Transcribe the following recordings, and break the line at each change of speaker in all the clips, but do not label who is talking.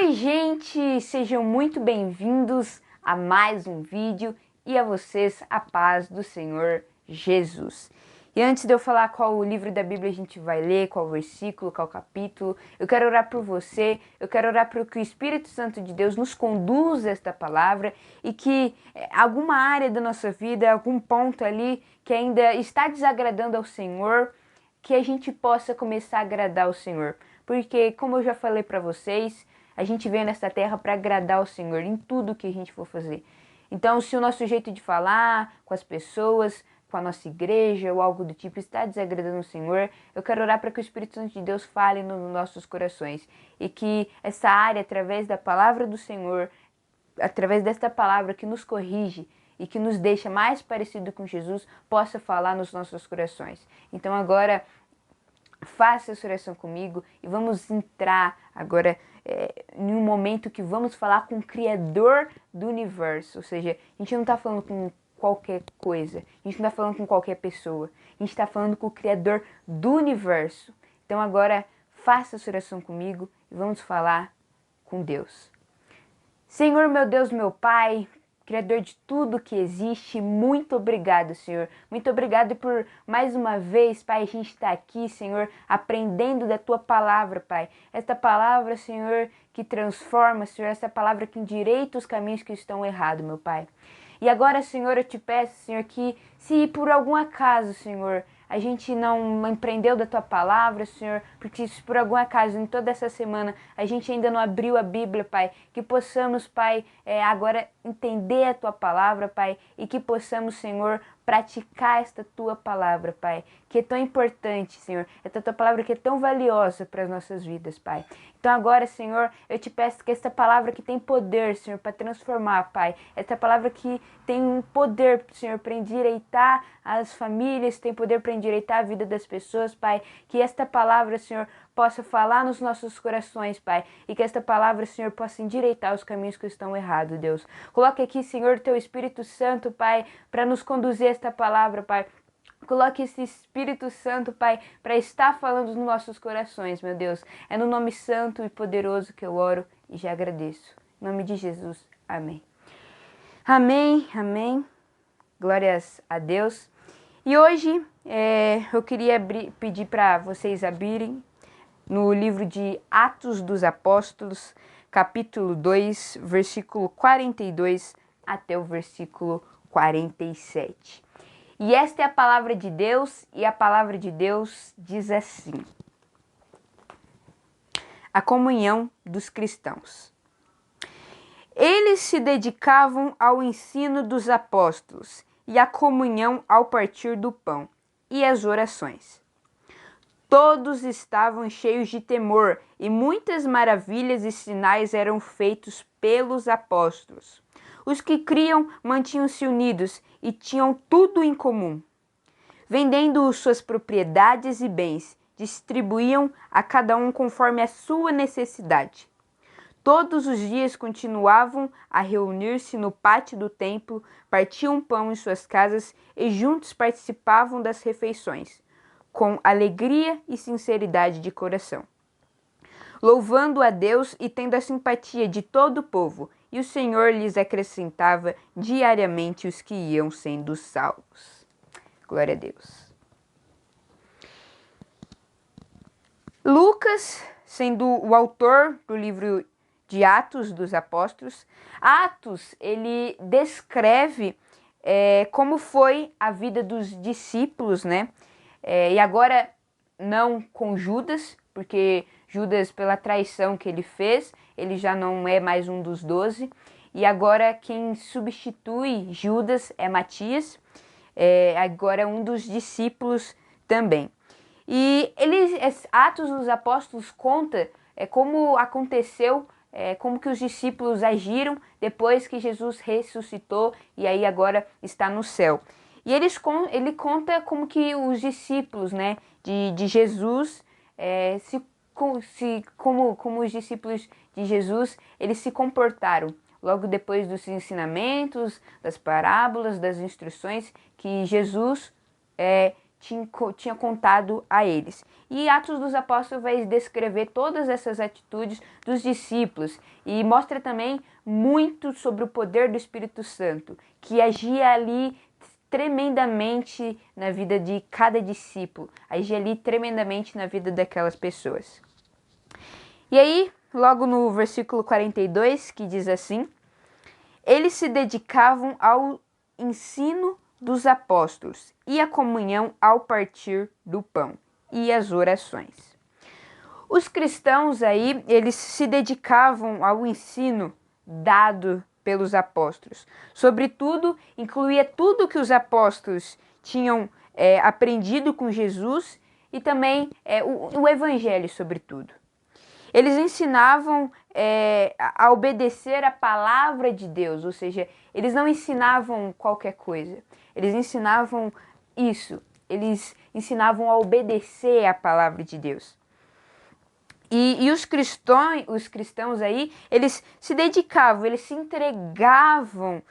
Oi, gente! Sejam muito bem-vindos a mais um vídeo e a vocês a paz do Senhor Jesus. E antes de eu falar qual o livro da Bíblia a gente vai ler, qual o versículo, qual o capítulo, eu quero orar por você, eu quero orar para que o Espírito Santo de Deus nos conduza a esta palavra e que alguma área da nossa vida, algum ponto ali que ainda está desagradando ao Senhor, que a gente possa começar a agradar ao Senhor. Porque, como eu já falei para vocês, a gente veio nessa terra para agradar ao Senhor em tudo que a gente for fazer. Então, se o nosso jeito de falar com as pessoas, com a nossa igreja ou algo do tipo está desagradando o Senhor, eu quero orar para que o Espírito Santo de Deus fale nos nossos corações e que essa área, através da palavra do Senhor, através desta palavra que nos corrige e que nos deixa mais parecido com Jesus, possa falar nos nossos corações. Então agora faça essa oração comigo e vamos entrar agora em um momento que vamos falar com o Criador do Universo. Ou seja, a gente não está falando com qualquer coisa, a gente não está falando com qualquer pessoa, a gente está falando com o Criador do Universo. Então agora faça essa oração comigo e vamos falar com Deus. Senhor, meu Deus, meu Pai, Criador de tudo que existe, muito obrigado, Senhor. Muito obrigado por mais uma vez, Pai, a gente está aqui, Senhor, aprendendo da Tua palavra, Pai. Esta palavra, Senhor, que transforma, Senhor, essa palavra que endireita os caminhos que estão errados, meu Pai. E agora, Senhor, eu te peço, Senhor, que se por algum acaso, Senhor, a gente não empreendeu da Tua palavra, Senhor, porque se por algum acaso em toda essa semana a gente ainda não abriu a Bíblia, Pai, que possamos, Pai, agora entender a Tua palavra, Pai, e que possamos, Senhor, praticar esta Tua palavra, Pai, que é tão importante, Senhor, esta Tua palavra que é tão valiosa para as nossas vidas, Pai. Então agora, Senhor, eu te peço que esta palavra que tem poder, Senhor, para transformar, Pai, esta palavra que tem poder, Senhor, para endireitar as famílias, tem poder para endireitar a vida das pessoas, Pai, que esta palavra, Senhor, possa falar nos nossos corações, Pai, e que esta palavra, Senhor, possa endireitar os caminhos que estão errados, Deus. Coloque aqui, Senhor, Teu Espírito Santo, Pai, para nos conduzir a esta palavra, Pai. Coloque esse Espírito Santo, Pai, para estar falando nos nossos corações, meu Deus. É no nome santo e poderoso que eu oro e já agradeço. Em nome de Jesus. Amém. Amém, amém. Glórias a Deus. E hoje eu queria pedir para vocês abrirem no livro de Atos dos Apóstolos, capítulo 2, versículo 42 até o versículo 47. E esta é a palavra de Deus, e a palavra de Deus diz assim: a comunhão dos cristãos. Eles se dedicavam ao ensino dos apóstolos e à comunhão ao partir do pão e às orações. Todos estavam cheios de temor e muitas maravilhas e sinais eram feitos pelos apóstolos. Os que criam mantinham-se unidos e tinham tudo em comum. Vendendo suas propriedades e bens, distribuíam a cada um conforme a sua necessidade. Todos os dias continuavam a reunir-se no pátio do templo, partiam pão em suas casas e juntos participavam das refeições, com alegria e sinceridade de coração, louvando a Deus e tendo a simpatia de todo o povo, e o Senhor lhes acrescentava diariamente os que iam sendo salvos. Glória a Deus. Lucas, sendo o autor do livro de Atos dos Apóstolos, Atos, ele descreve como foi a vida dos discípulos, né? E agora não com Judas, porque Judas, pela traição que ele fez, ele já não é mais um dos 12. E agora quem substitui Judas é Matias, agora é um dos discípulos também. E Atos dos Apóstolos conta como aconteceu, como que os discípulos agiram depois que Jesus ressuscitou e aí agora está no céu. E ele conta como que os discípulos, né, de Jesus, como os discípulos de Jesus, eles se comportaram logo depois dos ensinamentos, das parábolas, das instruções que Jesus tinha contado a eles. E Atos dos Apóstolos vai descrever todas essas atitudes dos discípulos e mostra também muito sobre o poder do Espírito Santo, que agia ali tremendamente na vida de cada discípulo, agia ali tremendamente na vida daquelas pessoas. E aí, logo no versículo 42, que diz assim: eles se dedicavam ao ensino dos apóstolos e à comunhão ao partir do pão e às orações. Os cristãos aí, eles se dedicavam ao ensino dado pelos apóstolos. Sobretudo, incluía tudo que os apóstolos tinham aprendido com Jesus e também o evangelho, sobretudo. Eles ensinavam a obedecer a palavra de Deus, ou seja, eles não ensinavam qualquer coisa. Eles ensinavam isso, eles ensinavam a obedecer a palavra de Deus. E os cristãos aí, eles se dedicavam, eles se entregavam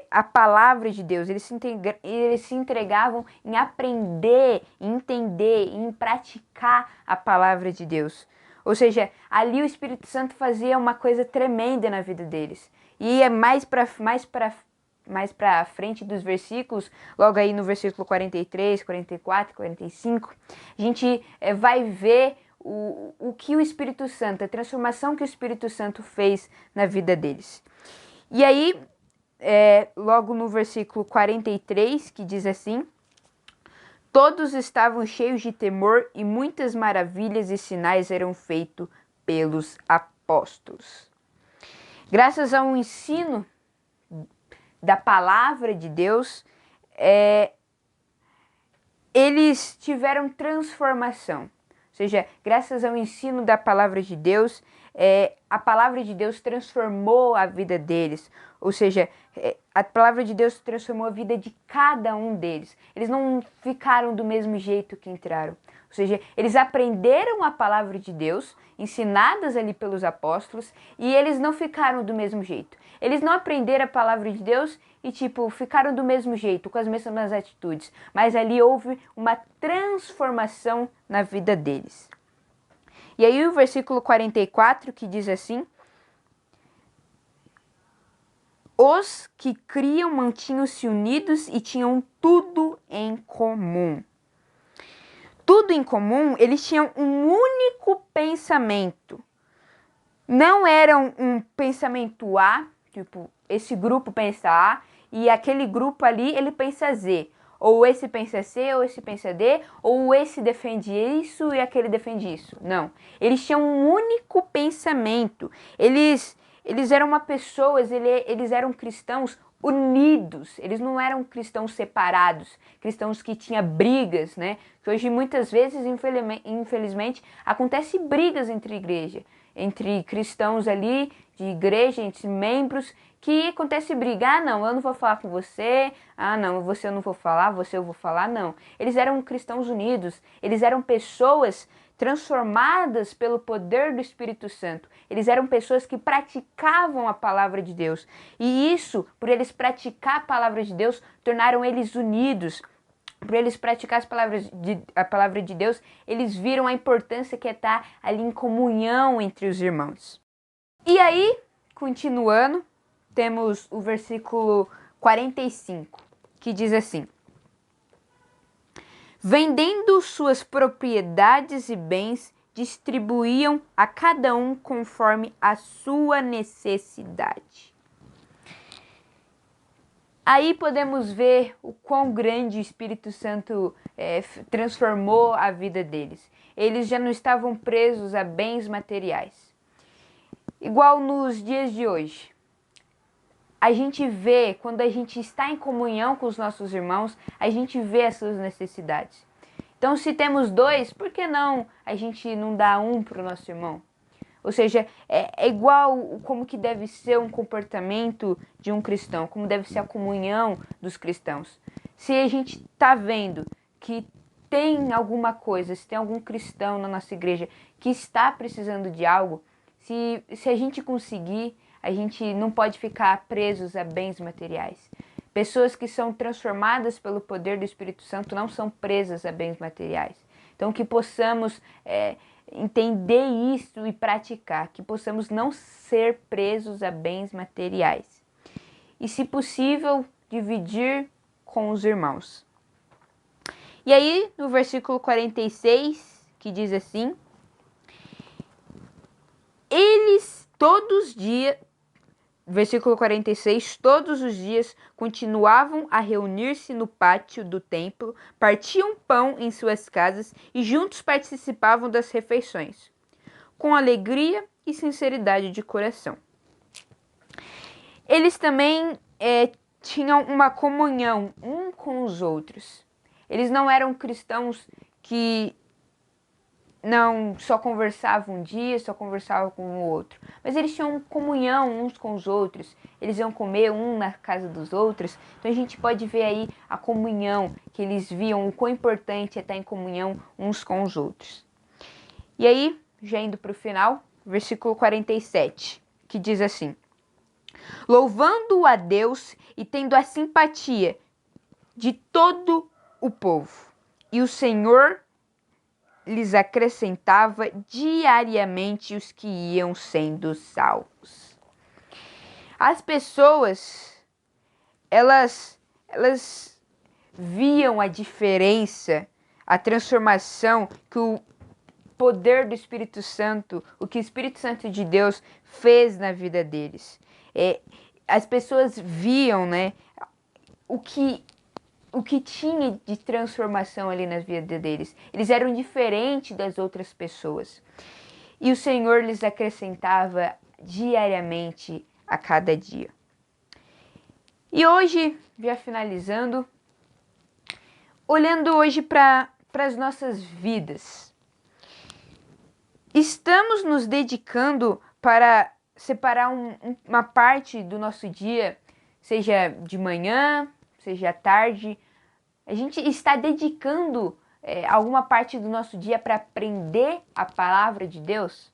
à palavra de Deus, eles se entregavam em aprender, em entender, em praticar a palavra de Deus. Ou seja, ali o Espírito Santo fazia uma coisa tremenda na vida deles. E é mais para frente dos versículos, logo aí no versículo 43, 44, 45, a gente vai ver o que o Espírito Santo, a transformação que o Espírito Santo fez na vida deles. E aí, logo no versículo 43, que diz assim: todos estavam cheios de temor e muitas maravilhas e sinais eram feitos pelos apóstolos. Graças ao ensino da palavra de Deus, eles tiveram transformação. Ou seja, graças ao ensino da palavra de Deus, a palavra de Deus transformou a vida deles. Ou seja, a palavra de Deus transformou a vida de cada um deles. Eles não ficaram do mesmo jeito que entraram. Ou seja, eles aprenderam a palavra de Deus, ensinadas ali pelos apóstolos, e eles não ficaram do mesmo jeito. Eles não aprenderam a palavra de Deus e, ficaram do mesmo jeito, com as mesmas atitudes. Mas ali houve uma transformação na vida deles. E aí o versículo 44, que diz assim: os que criam mantinham-se unidos e tinham tudo em comum. Tudo em comum, eles tinham um único pensamento. Não era um pensamento A, esse grupo pensa A e aquele grupo ali ele pensa Z. Ou esse pensa C, ou esse pensa D, ou esse defende isso e aquele defende isso. Não. Eles tinham um único pensamento. Eles eram eles eram cristãos unidos. Eles não eram cristãos separados, cristãos que tinham brigas, né? Que hoje muitas vezes, infelizmente, acontece brigas entre cristãos ali, de igreja, entre membros, que acontece briga. Ah, não, eu não vou falar com você. Ah, não, você eu não vou falar, você eu vou falar. Não. Eles eram cristãos unidos. Eles eram pessoas transformadas pelo poder do Espírito Santo. Eles eram pessoas que praticavam a palavra de Deus. E isso, por eles praticar a palavra de Deus, tornaram eles unidos. Por eles praticar a palavra de Deus, eles viram a importância que é estar ali em comunhão entre os irmãos. E aí, continuando, temos o versículo 45, que diz assim: vendendo suas propriedades e bens, distribuíam a cada um conforme a sua necessidade. Aí podemos ver o quão grande o Espírito Santo transformou a vida deles. Eles já não estavam presos a bens materiais. Igual nos dias de hoje. A gente vê, quando a gente está em comunhão com os nossos irmãos, a gente vê as suas necessidades. Então, se temos dois, por que não a gente não dá um para o nosso irmão? Ou seja, é igual como que deve ser um comportamento de um cristão, como deve ser a comunhão dos cristãos. Se a gente está vendo que tem alguma coisa, se tem algum cristão na nossa igreja que está precisando de algo, se a gente conseguir, a gente não pode ficar presos a bens materiais. Pessoas que são transformadas pelo poder do Espírito Santo não são presas a bens materiais. Então, que possamos entender isso e praticar, que possamos não ser presos a bens materiais. E, se possível, dividir com os irmãos. E aí, no versículo 46, que diz assim: eles todos os dias, versículo 46, todos os dias continuavam a reunir-se no pátio do templo, partiam pão em suas casas e juntos participavam das refeições, com alegria e sinceridade de coração. Eles também tinham uma comunhão um com os outros. Eles não eram cristãos que não só conversavam um dia, só conversavam com o outro. Mas eles tinham comunhão uns com os outros. Eles iam comer um na casa dos outros. Então a gente pode ver aí a comunhão que eles viam, o quão importante é estar em comunhão uns com os outros. E aí, já indo para o final, versículo 47, que diz assim: louvando a Deus e tendo a simpatia de todo o povo. E o Senhor lhes acrescentava diariamente os que iam sendo salvos. As pessoas, elas viam a diferença, a transformação que o poder do Espírito Santo, o que o Espírito Santo de Deus fez na vida deles. As pessoas viam, né, o que tinha de transformação ali na vida deles. Eles eram diferentes das outras pessoas. E o Senhor lhes acrescentava diariamente a cada dia. E hoje, já finalizando, olhando hoje para as nossas vidas, estamos nos dedicando para separar uma parte do nosso dia, seja de manhã, seja à tarde. A gente está dedicando alguma parte do nosso dia para aprender a palavra de Deus?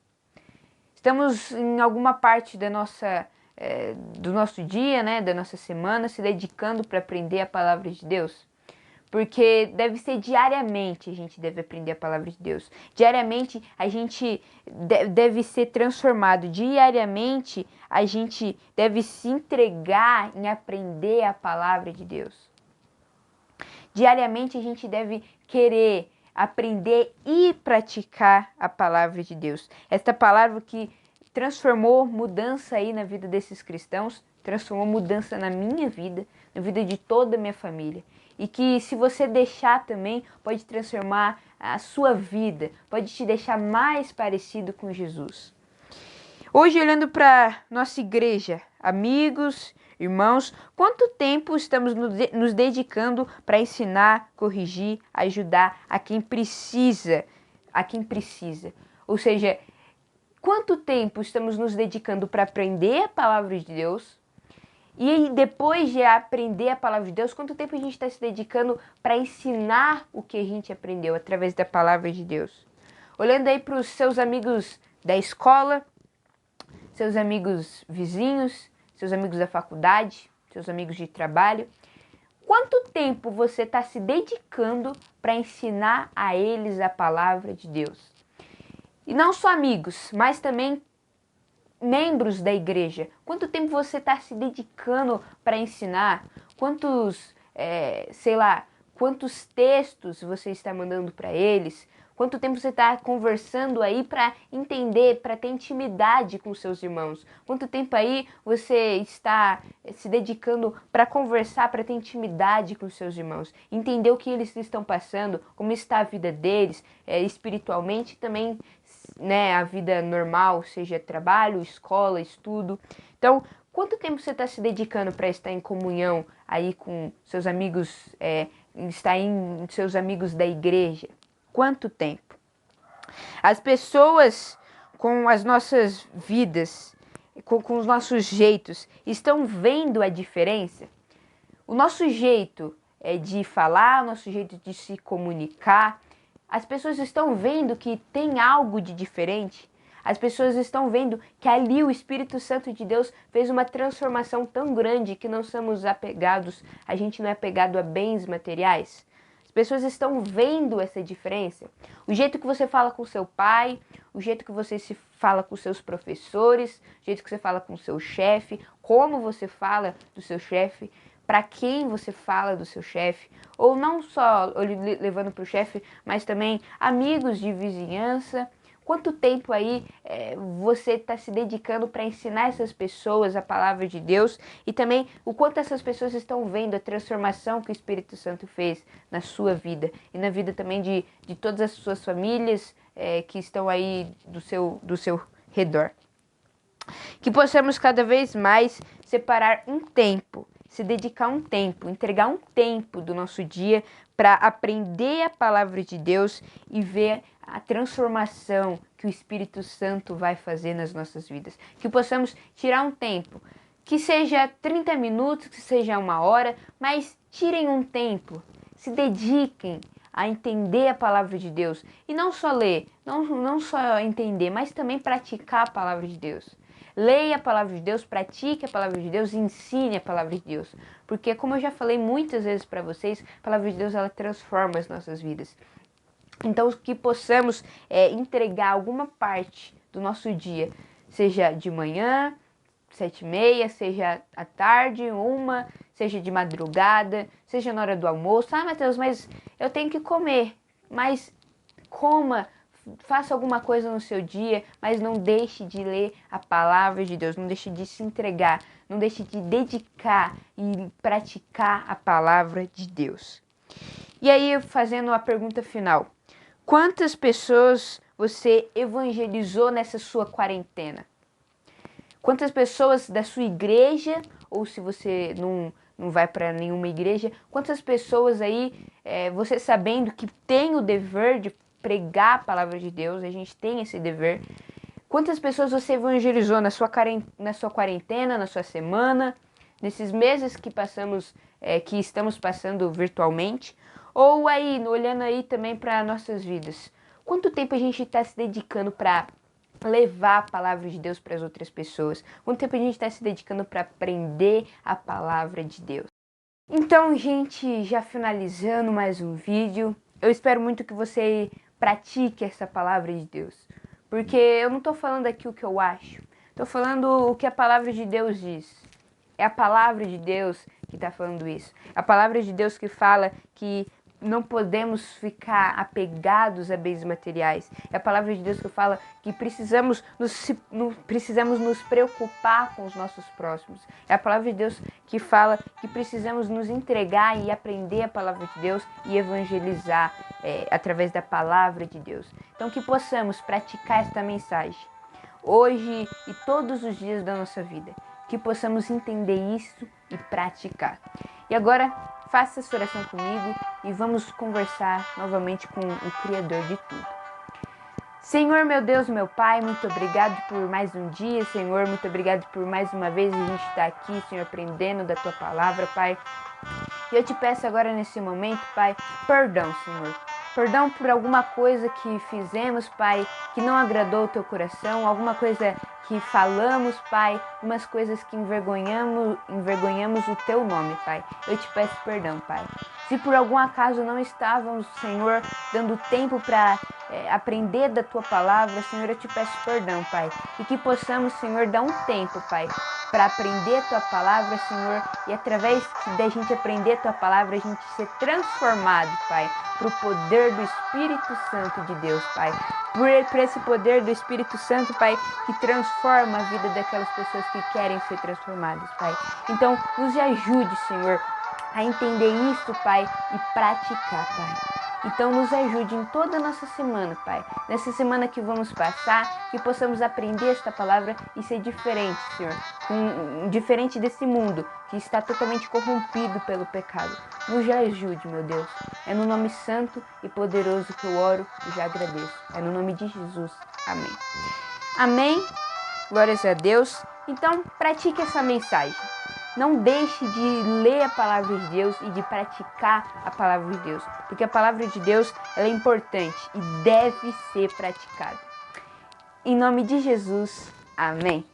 Estamos em alguma parte do nosso dia, né, da nossa semana, se dedicando para aprender a palavra de Deus? Porque deve ser diariamente a gente deve aprender a palavra de Deus. Diariamente a gente deve ser transformado. Diariamente a gente deve se entregar em aprender a palavra de Deus. Diariamente a gente deve querer aprender e praticar a palavra de Deus. Esta palavra que transformou mudança aí na vida desses cristãos, transformou mudança na minha vida, na vida de toda a minha família. E que, se você deixar também, pode transformar a sua vida, pode te deixar mais parecido com Jesus. Hoje, olhando para nossa igreja, amigos, irmãos, quanto tempo estamos nos dedicando para ensinar, corrigir, ajudar a quem precisa? Ou seja, quanto tempo estamos nos dedicando para aprender a palavra de Deus? E aí, depois de aprender a palavra de Deus, quanto tempo a gente está se dedicando para ensinar o que a gente aprendeu através da palavra de Deus? Olhando aí para os seus amigos da escola, seus amigos vizinhos, seus amigos da faculdade, seus amigos de trabalho, quanto tempo você está se dedicando para ensinar a eles a palavra de Deus? E não só amigos, mas também membros da igreja. Quanto tempo você está se dedicando para ensinar? Quantos textos você está mandando para eles? Quanto tempo você está conversando aí para entender, para ter intimidade com seus irmãos? Quanto tempo aí você está se dedicando para conversar, para ter intimidade com seus irmãos? Entender o que eles estão passando, como está a vida deles, espiritualmente, também, né, a vida normal, seja trabalho, escola, estudo. Então, quanto tempo você está se dedicando para estar em comunhão aí com seus amigos, estar em seus amigos da igreja? Quanto tempo? As pessoas com as nossas vidas, com os nossos jeitos, estão vendo a diferença? O nosso jeito de falar, o nosso jeito de se comunicar, as pessoas estão vendo que tem algo de diferente? As pessoas estão vendo que ali o Espírito Santo de Deus fez uma transformação tão grande que não somos apegados, a gente não é apegado a bens materiais. As pessoas estão vendo essa diferença. O jeito que você fala com seu pai, o jeito que você se fala com seus professores, o jeito que você fala com seu chefe, como você fala do seu chefe, para quem você fala do seu chefe, ou não só levando para o chefe, mas também amigos de vizinhança. Quanto tempo aí você está se dedicando para ensinar essas pessoas a palavra de Deus e também o quanto essas pessoas estão vendo a transformação que o Espírito Santo fez na sua vida e na vida também de todas as suas famílias que estão aí do seu redor. Que possamos cada vez mais separar um tempo, se dedicar um tempo, entregar um tempo do nosso dia para aprender a palavra de Deus e ver a transformação que o Espírito Santo vai fazer nas nossas vidas. Que possamos tirar um tempo, que seja 30 minutos, que seja 1 hora, mas tirem um tempo, se dediquem a entender a palavra de Deus. E não só ler, não só entender, mas também praticar a palavra de Deus. Leia a palavra de Deus, pratique a palavra de Deus e ensine a palavra de Deus. Porque, como eu já falei muitas vezes para vocês, a palavra de Deus ela transforma as nossas vidas. Então, que possamos entregar alguma parte do nosso dia, seja de manhã, 7h30, seja à tarde, 1, seja de madrugada, seja na hora do almoço. Ah, Mateus, mas eu tenho que comer. Mas coma, faça alguma coisa no seu dia, mas não deixe de ler a palavra de Deus, não deixe de se entregar, não deixe de dedicar e praticar a palavra de Deus. E aí, fazendo a pergunta final, quantas pessoas você evangelizou nessa sua quarentena? Quantas pessoas da sua igreja, ou se você não vai para nenhuma igreja, quantas pessoas aí, você sabendo que tem o dever de pregar a palavra de Deus, a gente tem esse dever, quantas pessoas você evangelizou na sua quarentena, na sua semana, nesses meses que que estamos passando virtualmente, ou aí, olhando aí também para nossas vidas, quanto tempo a gente está se dedicando para levar a palavra de Deus para as outras pessoas? Quanto tempo a gente está se dedicando para aprender a palavra de Deus? Então, gente, já finalizando mais um vídeo, eu espero muito que você pratique essa palavra de Deus. Porque eu não estou falando aqui o que eu acho, estou falando o que a palavra de Deus diz. É a palavra de Deus que está falando isso. É a palavra de Deus que fala que não podemos ficar apegados a bens materiais. É a palavra de Deus que fala que precisamos nos preocupar com os nossos próximos. É a palavra de Deus que fala que precisamos nos entregar e aprender a palavra de Deus e evangelizar através da palavra de Deus. Então que possamos praticar esta mensagem hoje e todos os dias da nossa vida. Que possamos entender isso e praticar. E agora, faça essa oração comigo e vamos conversar novamente com o Criador de tudo. Senhor, meu Deus, meu Pai, muito obrigado por mais um dia, Senhor, muito obrigado por mais uma vez a gente estar aqui, Senhor, aprendendo da Tua Palavra, Pai. E eu te peço agora nesse momento, Pai, perdão, Senhor. Perdão por alguma coisa que fizemos, Pai, que não agradou o Teu coração, alguma coisa que falamos, Pai, umas coisas que envergonhamos o Teu nome, Pai. Eu te peço perdão, Pai. Se por algum acaso não estávamos, Senhor, dando tempo para aprender da Tua Palavra, Senhor, eu te peço perdão, Pai. E que possamos, Senhor, dar um tempo, Pai, para aprender a Tua Palavra, Senhor, e através da gente aprender a Tua Palavra, a gente ser transformado, Pai, para o poder do Espírito Santo de Deus, Pai. Por esse poder do Espírito Santo, Pai, que transforma a vida daquelas pessoas que querem ser transformadas, Pai. Então, nos ajude, Senhor, a entender isso, Pai, e praticar, Pai. Então, nos ajude em toda a nossa semana, Pai. Nessa semana que vamos passar, que possamos aprender esta palavra e ser diferente, Senhor. Diferente desse mundo que está totalmente corrompido pelo pecado. Nos ajude, meu Deus. É no nome santo e poderoso que eu oro e já agradeço. É no nome de Jesus. Amém. Amém. Glórias a Deus. Então, pratique essa mensagem. Não deixe de ler a palavra de Deus e de praticar a palavra de Deus. Porque a palavra de Deus ela é importante e deve ser praticada. Em nome de Jesus. Amém.